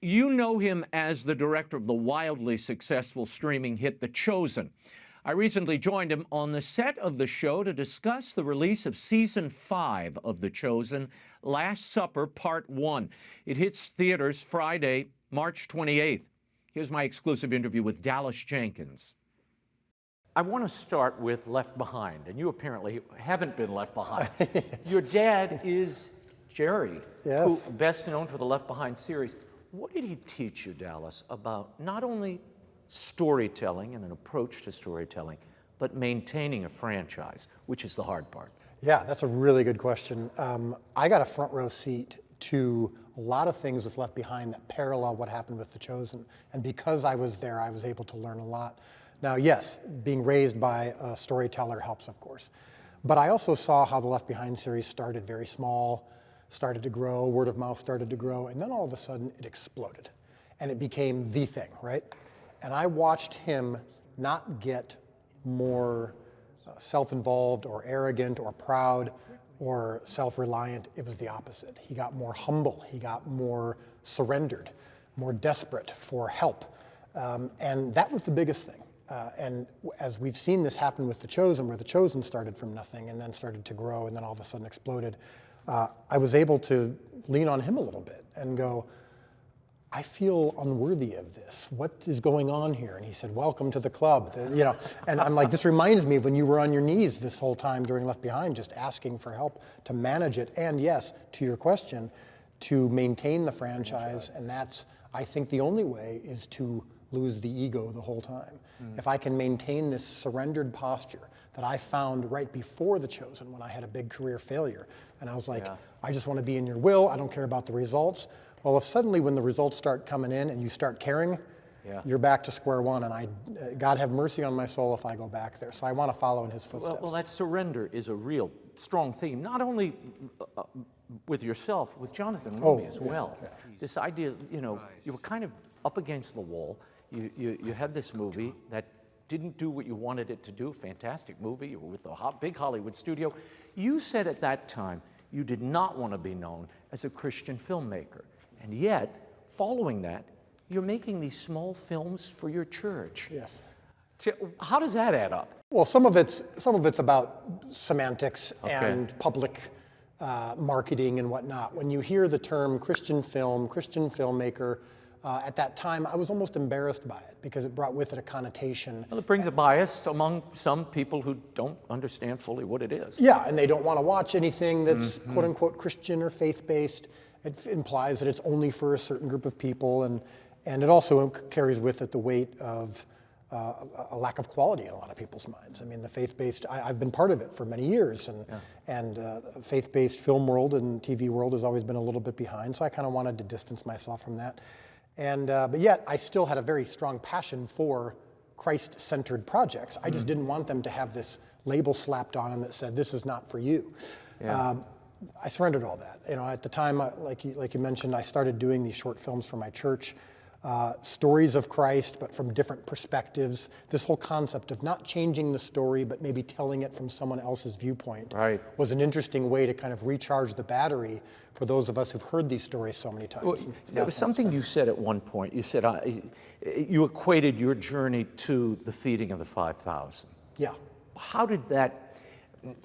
You know him as the director of the wildly successful streaming hit The Chosen. I recently joined him on the set of the show to discuss the release of Season 5 of The Chosen, Last Supper Part 1. It hits theaters Friday, March 28th. Here's my exclusive interview with Dallas Jenkins. I want to start with Left Behind, and you apparently haven't been left behind. Your dad is Jerry, yes, who best known for the Left Behind series. What did he teach you, Dallas, about not only storytelling and an approach to storytelling, but maintaining a franchise, which is the hard part? Yeah, that's a really good question. I got a front row seat to a lot of things with Left Behind that parallel what happened with The Chosen. And because I was there, I was able to learn a lot. Now, yes, being raised by a storyteller helps, of course. But I also saw how the Left Behind series started very small, started to grow, word of mouth started to grow, and then all of a sudden it exploded. And it became the thing, right? And I watched him not get more self-involved or arrogant or proud or self-reliant. It was the opposite. He got more humble. He got more surrendered, more desperate for help. And that was the biggest thing. And as we've seen this happen with The Chosen, where The Chosen started from nothing and then started to grow and then all of a sudden exploded, I was able to lean on him a little bit and go, I feel unworthy of this. What is going on here? And he said, welcome to the club. And I'm like, this reminds me of when you were on your knees this whole time during Left Behind, just asking for help to manage it. And yes, to your question, to maintain the franchise. And that's, I think the only way is to lose the ego the whole time. If I can maintain this surrendered posture that I found right before The Chosen when I had a big career failure. And I was like, I just want to be in your will. I don't care about the results. Well, if suddenly when the results start coming in and you start caring, you're back to square one. And God have mercy on my soul if I go back there. So I want to follow in his footsteps. Well, that surrender is a real strong theme, not only with yourself, with Jonathan Roumie as well. This idea, you were kind of up against the wall. You had this movie that didn't do what you wanted it to do, fantastic movie, you were with a big Hollywood studio. You said at that time you did not want to be known as a Christian filmmaker. And yet, following that, you're making these small films for your church. Yes. How does that add up? Well, some of it's about semantics and public marketing and whatnot. When you hear the term Christian film, Christian filmmaker, at that time, I was almost embarrassed by it because it brought with it a connotation. Well, it brings a bias among some people who don't understand fully what it is. Yeah, and they don't want to watch anything that's quote unquote Christian or faith-based. It implies that it's only for a certain group of people, and it also carries with it the weight of a lack of quality in a lot of people's minds. I mean, the faith-based, I've been part of it for many years, and faith-based film world and TV world has always been a little bit behind, so I kind of wanted to distance myself from that. And but yet, I still had a very strong passion for Christ-centered projects. I just didn't want them to have this label slapped on them that said, this is not for you. I surrendered all that. At the time, like you mentioned, I started doing these short films for my church, stories of Christ, but from different perspectives. This whole concept of not changing the story, but maybe telling it from someone else's viewpoint was an interesting way to kind of recharge the battery for those of us who've heard these stories so many times. Well, there was something you said at one point. You said you equated your journey to the feeding of the 5,000. Yeah. How did that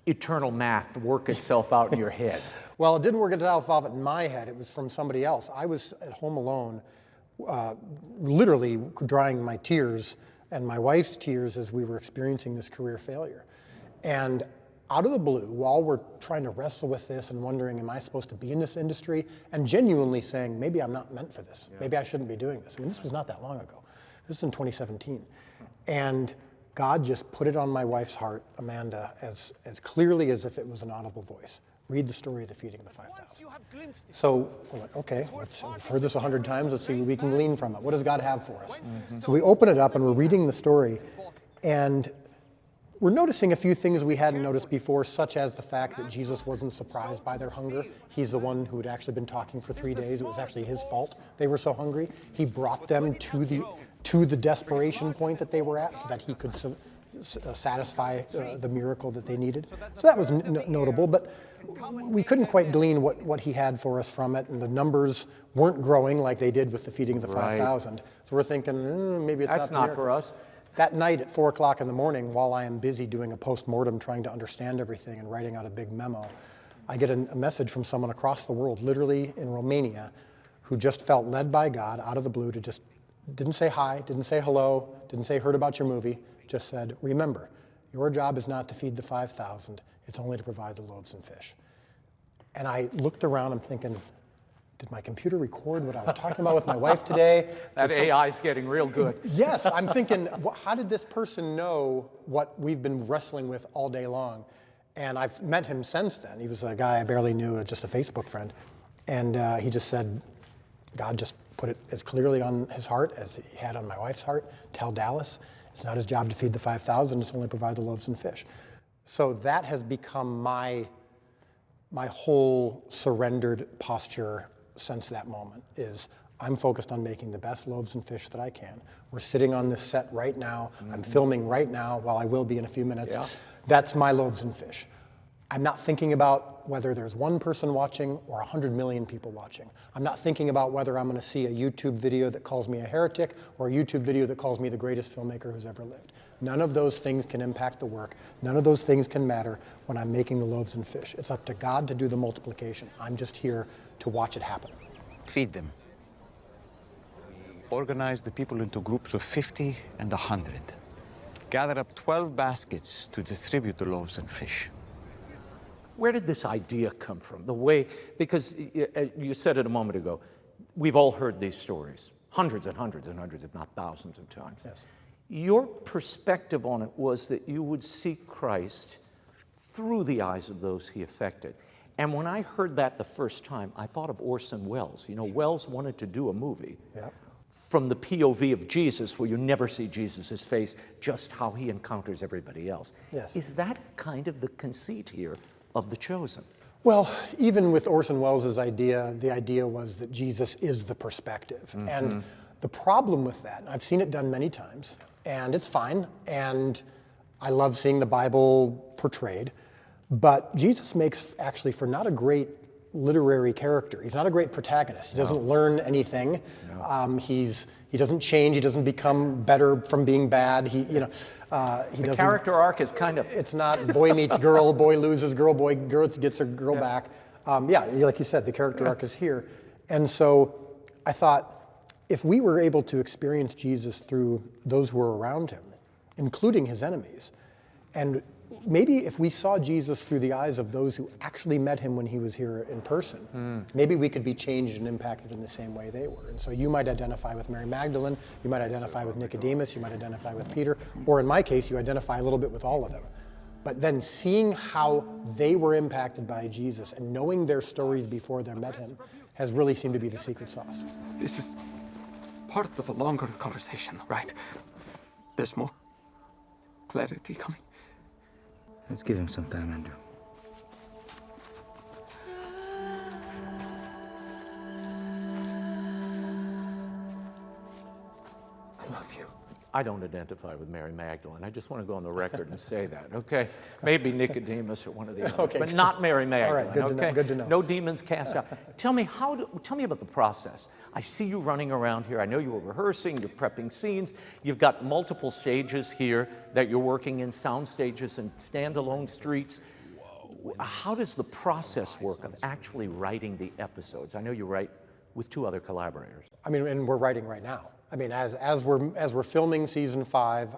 eternal math work itself out in your head? Well, it didn't work itself out in my head. It was from somebody else. I was at home alone, literally drying my tears and my wife's tears as we were experiencing this career failure. And out of the blue, while we're trying to wrestle with this and wondering, am I supposed to be in this industry? And genuinely saying, maybe I'm not meant for this. Maybe I shouldn't be doing this. I mean, this was not that long ago. This is in 2017. And God just put it on my wife's heart, Amanda, as clearly as if it was an audible voice. Read the story of the feeding of the 5,000. So we're like, okay, we've heard this 100 times. Let's see what we can glean from it. What does God have for us? So we open it up and we're reading the story, and we're noticing a few things we hadn't noticed before, such as the fact that Jesus wasn't surprised by their hunger. He's the one who had actually been talking for 3 days. It was actually his fault they were so hungry. He brought them to the desperation point that they were at so that he could satisfy the miracle that they needed. So that was notable, but we couldn't quite glean what he had for us from it, and the numbers weren't growing like they did with the feeding of the 5,000. So we're thinking, maybe it's That's not for us. That night at 4 o'clock in the morning, while I am busy doing a post-mortem, trying to understand everything and writing out a big memo, I get a message from someone across the world, literally in Romania, who just felt led by God out of the blue to just, didn't say hi, didn't say hello, didn't say heard about your movie, just said, remember, your job is not to feed the 5,000, it's only to provide the loaves and fish. And I looked around, I'm thinking, did my computer record what I was talking about with my wife today? That AI is getting real good. Yes, I'm thinking, how did this person know what we've been wrestling with all day long? And I've met him since then. He was a guy I barely knew, just a Facebook friend. And he just said, God just put it as clearly on his heart as he had on my wife's heart. Tell Dallas, it's not his job to feed the 5,000, it's only provide the loaves and fish. So that has become my whole surrendered posture since that moment, is I'm focused on making the best loaves and fish that I can. We're sitting on this set right now. I'm filming right now, while I will be in a few minutes. Yeah. That's my loaves and fish. I'm not thinking about whether there's one person watching or 100 million people watching. I'm not thinking about whether I'm going to see a YouTube video that calls me a heretic or a YouTube video that calls me the greatest filmmaker who's ever lived. None of those things can impact the work. None of those things can matter when I'm making the loaves and fish. It's up to God to do the multiplication. I'm just here to watch it happen. Feed them. Organize the people into groups of 50 and 100. Gather up 12 baskets to distribute the loaves and fish. Where did this idea come from? The way, because you said it a moment ago, we've all heard these stories, hundreds and hundreds and hundreds, if not thousands of times. Yes. Your perspective on it was that you would see Christ through the eyes of those he affected. And when I heard that the first time, I thought of Orson Welles. You know, Welles wanted to do a movie from the POV of Jesus, where you never see Jesus' face, just how he encounters everybody else. Yes. Is that kind of the conceit here of The Chosen? Well, even with Orson Welles' idea, the idea was that Jesus is the perspective. And the problem with that, I've seen it done many times, and it's fine, and I love seeing the Bible portrayed, but Jesus makes actually for not a great literary character. He's not a great protagonist. He doesn't learn anything. He doesn't change. He doesn't become better from being bad. He doesn't. Character arc is kind of. It's not boy meets girl, boy loses girl, boy gets a girl back. Like you said, the character arc is here. And so I thought, if we were able to experience Jesus through those who were around him, including his enemies, and maybe if we saw Jesus through the eyes of those who actually met him when he was here in person, maybe we could be changed and impacted in the same way they were. And so you might identify with Mary Magdalene, you might identify with Nicodemus, you might identify with Peter, or in my case, you identify a little bit with all of them. But then seeing how they were impacted by Jesus and knowing their stories before they met him has really seemed to be the secret sauce. This is part of a longer conversation, right? There's more clarity coming. Let's give him some time, Andrew. I love you. I don't identify with Mary Magdalene. I just want to go on the record and say that, okay? Maybe Nicodemus or one of the others, Okay. but not Mary Magdalene, All right, good to know. No demons cast out. Tell me about the process. I see you running around here. I know you were rehearsing, you're prepping scenes. You've got multiple stages here that you're working in, sound stages and standalone streets. How does the process work of actually writing the episodes? I know you write with 2 other collaborators. I mean, and we're writing right now. I mean, as we're filming season 5,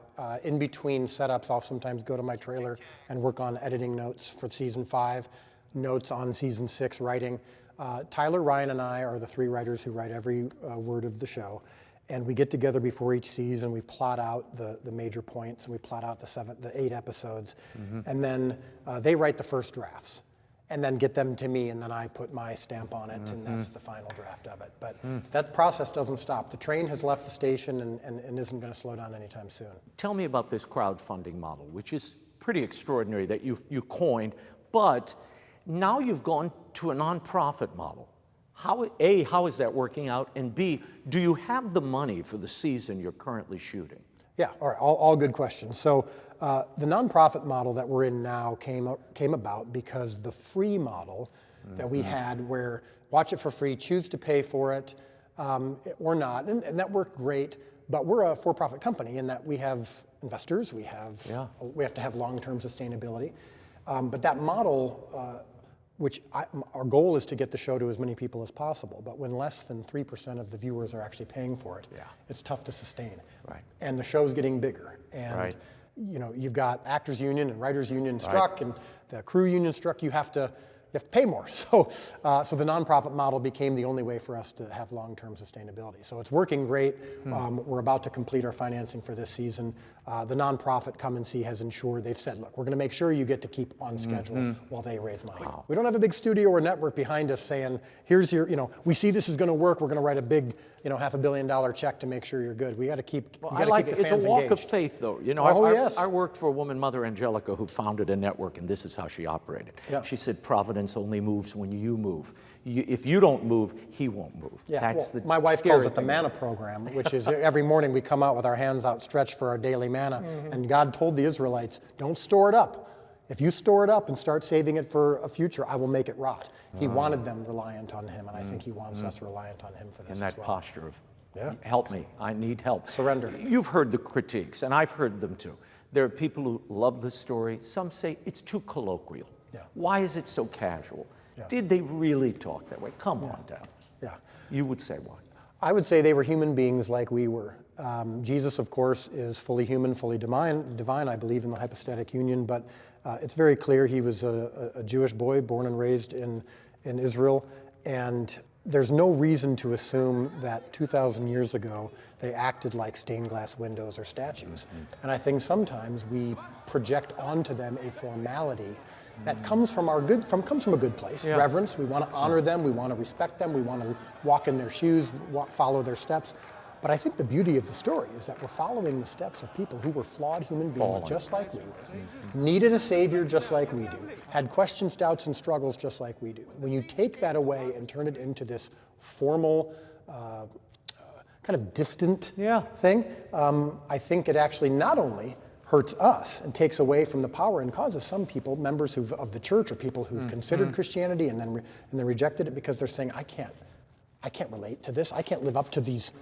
in between setups, I'll sometimes go to my trailer and work on editing notes for season 5, notes on season 6 writing. Tyler, Ryan, and I are the 3 writers who write every word of the show. And we get together before each season, we plot out the major points, and we plot out the 8 episodes. And then they write the first drafts, and then get them to me, and then I put my stamp on it, and that's the final draft of it. But that process doesn't stop. The train has left the station and isn't going to slow down anytime soon. Tell me about this crowdfunding model, which is pretty extraordinary that you coined, but now you've gone to a nonprofit model. How is that working out? And B, do you have the money for the season you're currently shooting? Yeah, all right, all good questions. So The nonprofit model that we're in now came about because the free model that we had, where watch it for free, choose to pay for it or not, and that worked great. But we're a for-profit company in that we have investors, we have to have long-term sustainability. But that model, our goal is to get the show to as many people as possible. But when less than 3% of the viewers are actually paying for it, it's tough to sustain. Right. And the show's getting bigger. And you've got actors union and writers union struck, and the crew union struck. You have to pay more. So the nonprofit model became the only way for us to have long-term sustainability. So it's working great. We're about to complete our financing for this season. The nonprofit Come and See has ensured, they've said, look, we're going to make sure you get to keep on schedule while they raise money. Wow. We don't have a big studio or network behind us saying, here's your, we see this is going to work. We're going to write a big, $500 million check to make sure you're good. We got to keep. Well, I like it. It's a walk of faith, though. I worked for a woman, Mother Angelica, who founded a network, and this is how she operated. Yeah. She said, Providence only moves when you move. If you don't move, he won't move. Yeah. My wife calls it the manna program, which is every morning we come out with our hands outstretched for our daily manna. And God told the Israelites, don't store it up. If you store it up and start saving it for a future, I will make it rot. He wanted them reliant on him, and I think he wants us reliant on him for this as well. And that posture of, help me, I need help. Surrender. You've heard the critiques, and I've heard them too. There are people who love the story. Some say it's too colloquial. Yeah. Why is it so casual? Yeah. Did they really talk that way? Come on, Dallas. Yeah. You would say why? I would say they were human beings like we were. Jesus, of course, is fully human, fully divine. I believe in the hypostatic union, but it's very clear he was a Jewish boy born and raised in Israel, and there's no reason to assume that 2,000 years ago they acted like stained glass windows or statues. And I think sometimes we project onto them a formality that comes from a good place, reverence. We want to honor them, we want to respect them, we want to walk in their shoes, follow their steps. But I think the beauty of the story is that we're following the steps of people who were flawed human beings just like we were, needed a savior just like we do, had questions, doubts, and struggles just like we do. When you take that away and turn it into this formal, kind of distant thing, I think it actually not only hurts us and takes away from the power and causes some people, members of the church or people who've considered Christianity and then rejected it because they're saying, I can't relate to this. I can't live up to these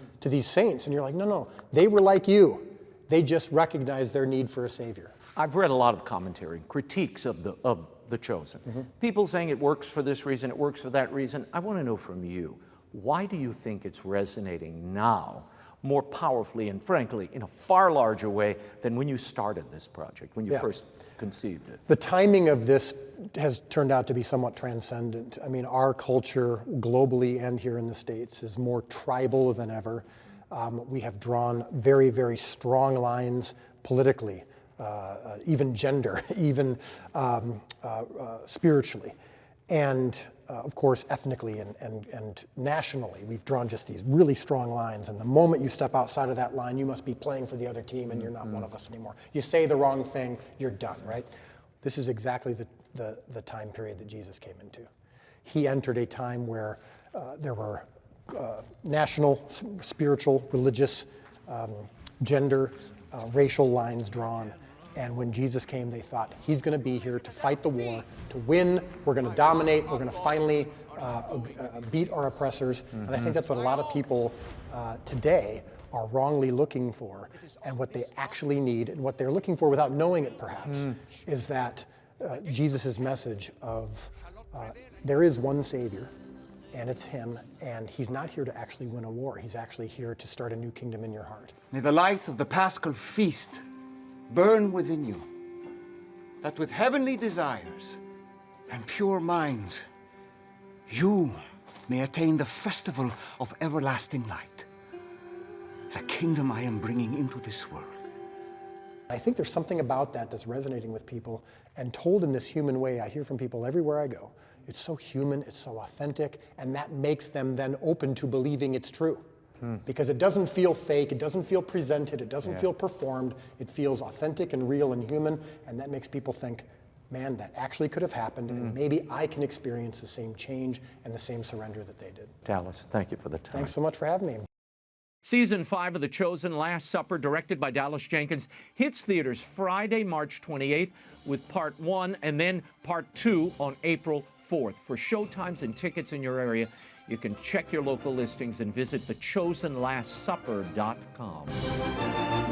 saints. And you're like, no, they were like you. They just recognized their need for a savior. I've read a lot of commentary, critiques of the Chosen. People saying it works for this reason, it works for that reason. I want to know from you, why do you think it's resonating now more powerfully and frankly in a far larger way than when you started this project, when you first conceived it? The timing of this has turned out to be somewhat transcendent. I mean, our culture globally and here in the States is more tribal than ever. We have drawn very, very strong lines politically, even gender, even spiritually. And of course, ethnically and nationally, we've drawn just these really strong lines. And the moment you step outside of that line, you must be playing for the other team and you're not one of us anymore. You say the wrong thing, you're done, right? This is exactly the time period that Jesus came into. He entered a time where there were national, spiritual, religious, gender, racial lines drawn. And when Jesus came, they thought, he's going to be here to fight the war, to win, we're going to dominate, we're going to finally beat our oppressors. And I think that's what a lot of people today are wrongly looking for. And what they actually need, and what they're looking for without knowing it perhaps, is that Jesus' message of there is one Savior, and it's him, and he's not here to actually win a war. He's actually here to start a new kingdom in your heart. May the light of the Paschal feast burn within you, that with heavenly desires and pure minds, you may attain the festival of everlasting light, the kingdom I am bringing into this world. I think there's something about that that's resonating with people, and told in this human way. I hear from people everywhere I go. It's so human, it's so authentic, and that makes them then open to believing it's true. Because it doesn't feel fake, it doesn't feel presented, it doesn't feel performed, it feels authentic and real and human, and that makes people think, man, that actually could have happened, and maybe I can experience the same change and the same surrender that they did. Dallas, thank you for the time. Thanks so much for having me. Season 5 of The Chosen Last Supper, directed by Dallas Jenkins, hits theaters Friday, March 28th with Part 1 and then Part 2 on April 4th. For showtimes and tickets in your area, you can check your local listings and visit thechosenlastsupper.com.